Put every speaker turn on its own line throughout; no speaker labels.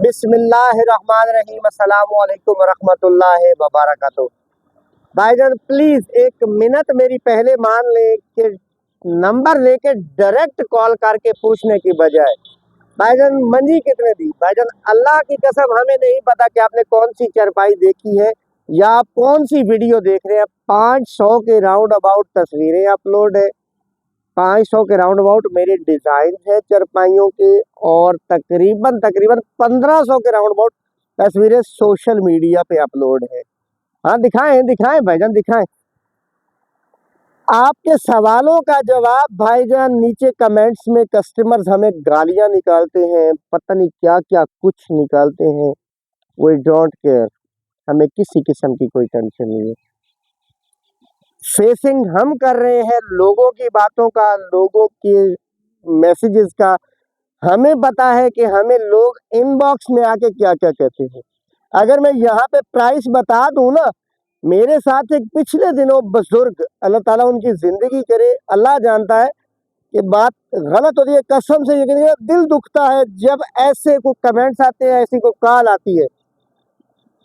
बिस्मिल्लाहिर्रहमानिर्रहीम, अस्सलामु अलैकुम वरहमतुल्लाहि वबरकातुहू। भाईजान प्लीज एक मिनट मेरी पहले मान ले कि नंबर लेके डायरेक्ट कॉल करके पूछने की बजाय भाईजान मंजी कितने दी। भाईजान अल्लाह की कसम हमें नहीं पता कि आपने कौन सी चरपाई देखी है या आप कौन सी वीडियो देख रहे हैं। 500 के राउंड अबाउट तस्वीरें अपलोड है, 500 के राउंड अबाउट मेरे डिजाइन है चरपाइयों के, और तकरीबन 1500 के राउंड अबाउट तस्वीरें सोशल मीडिया पे अपलोड है। हाँ दिखाएं दिखाएं भाईजान दिखाएं। आपके सवालों का जवाब भाईजान नीचे कमेंट्स में कस्टमर्स हमें गालियां निकालते हैं, पता नहीं क्या क्या कुछ निकालते हैं। वी डोंट केयर, हमें किसी किस्म की कोई टेंशन नहीं है। फेसिंग हम कर रहे हैं लोगों की बातों का, लोगों के मैसेजेस का। हमें पता है कि हमें लोग इनबॉक्स में आके क्या क्या कहते हैं। अगर मैं यहाँ पे प्राइस बता दूं ना, मेरे साथ एक पिछले दिनों बुजुर्ग, अल्लाह ताला उनकी जिंदगी करे, अल्लाह जानता है कि बात गलत होती है, कसम से ये दिल दुखता है जब ऐसे को कमेंट्स आते हैं, ऐसी को कॉल आती है।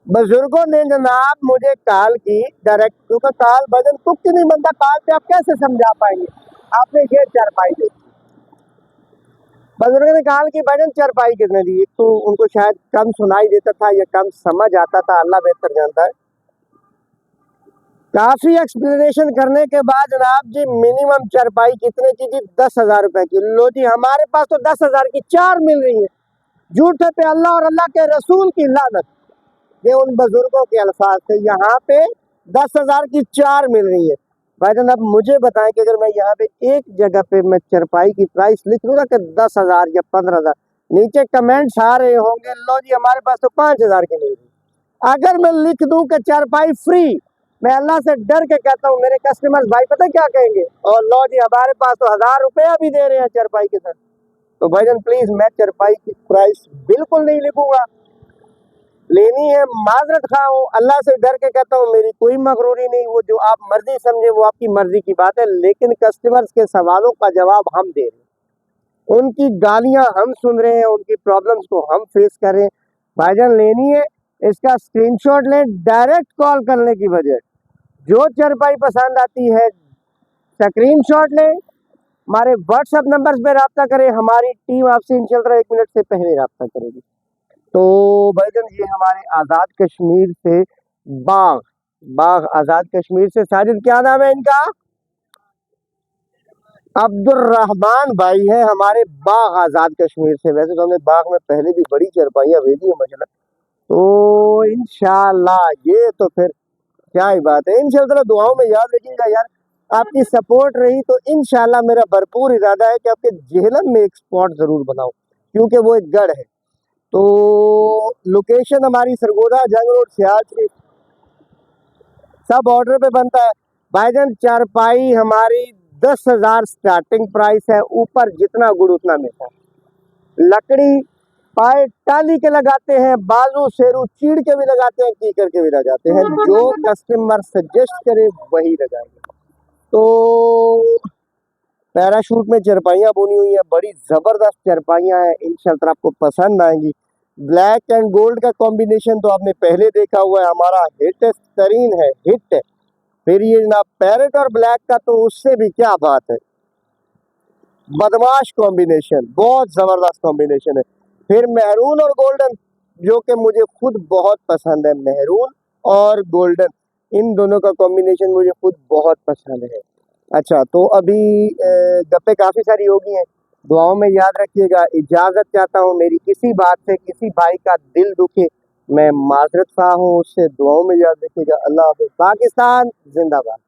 बुजुर्गों ने जनाब मुझे कॉल की डायरेक्ट, क्योंकि कॉल भजन कुछ नहीं बनता, कॉल पे आप कैसे समझा पाएंगे। आपने ये चरपाई दी, बुजुर्ग ने कॉल की भजन चरपाई कितने दी। तो उनको शायद कम सुनाई देता था या कम समझ आता था, अल्लाह बेहतर जानता है। काफी एक्सप्लेनेशन करने के बाद जनाब जी मिनिमम चरपाई कितने की जी, 10,000 रुपए की। लो जी हमारे पास तो 10,000 की 4 मिल रही है। झूठे पे अल्लाह और अल्लाह के रसूल की लानत, ये उन बुजुर्गों के अल्फाज थे। यहाँ पे 10,000 की 4 मिल रही है। भाईजान अब मुझे बताएं कि अगर मैं यहाँ पे एक जगह पे मैं चरपाई की प्राइस लिख लूँ ना कि 10,000 या 15,000, नीचे कमेंट्स आ रहे होंगे लो जी हमारे पास तो 5,000 की मिल रही। अगर मैं लिख दूं कि चरपाई फ्री, मैं अल्लाह से डर के कहता हूँ मेरे कस्टमर्स भाई पता क्या कहेंगे, और लो जी हमारे पास तो 1,000 रुपया भी दे रहे हैं चरपाई के साथ। तो भाईजान प्लीज मैं चरपाई की प्राइस बिल्कुल नहीं लिखूंगा। लेनी है माजरत खा हूँ, अल्लाह से डर के कहता हूँ, मेरी कोई मगरूरी नहीं। वो जो आप मर्जी समझे वो आपकी मर्जी की बात है, लेकिन कस्टमर्स के सवालों का जवाब हम दे रहे हैं, उनकी गालियां हम सुन रहे हैं, उनकी प्रॉब्लम्स को हम फेस कर रहे हैं। भाईजान लेनी है इसका स्क्रीनशॉट लें, डायरेक्ट कॉल करने की बजाय जो चरपाई पसंद आती है स्क्रीनशॉट लें, हमारे व्हाट्सएप नंबर पे रब्ता करें, हमारी टीम आपसे इंशाल्लाह 1 मिनट से पहले रब्ता करेगी। तो भाईजान ये हमारे आज़ाद कश्मीर से बाग आज़ाद कश्मीर से, साजिद क्या नाम है इनका, अब्दुर्रहमान भाई है हमारे बाग आज़ाद कश्मीर से। वैसे तो हमने बाग में पहले भी बड़ी चरपाइयाँ भेजी है माशाल्लाह, तो इंशाल्लाह ये तो फिर क्या ही बात है। इंशाल्लाह दुआओं में याद रखिएगा यार, आपकी सपोर्ट रही तो इंशाल्लाह मेरा भरपूर इरादा है कि आपके जेहलम में एक स्पॉट जरूर बनाऊं, क्योंकि वो एक गढ़ है। तो लोकेशन हमारी सरगोदा, जंग रोड, सियाल शरीफ, सब ऑर्डर पे बनता है। भाईजान चारपाई हमारी 10,000 स्टार्टिंग प्राइस है, ऊपर जितना गुड़ उतना मीठा। लकड़ी पाए टाली के लगाते हैं, बाजू शेरू चीड़ के भी लगाते हैं, कीकर के भी लगाते हैं, जो कस्टमर सजेस्ट करे वही लगाएंगे। तो पैराशूट में चरपाइयाँ बुनी हुई है, बड़ी जबरदस्त चरपाइयाँ हैं, इंशाल्लाह आपको पसंद आएंगी। ब्लैक एंड गोल्ड का कॉम्बिनेशन तो आपने पहले देखा हुआ है, हमारा हिट तरीन है, हिट है। फिर ये जनाब पैरेट और ब्लैक का तो उससे भी क्या बात है, बदमाश कॉम्बिनेशन, बहुत जबरदस्त कॉम्बिनेशन है। फिर मेहरून और गोल्डन, जो कि मुझे खुद बहुत पसंद है, मेहरून और गोल्डन, इन दोनों का कॉम्बिनेशन मुझे खुद बहुत पसंद है। अच्छा तो अभी गप्पे काफ़ी सारी हो गई हैं, दुआओं में याद रखिएगा। इजाज़त चाहता हूँ, मेरी किसी बात से किसी भाई का दिल दुखे मैं माजरत खा हूँ, उससे दुआओं में याद रखिएगा। अल्लाह हाफ़िज़। पाकिस्तान जिंदाबाद।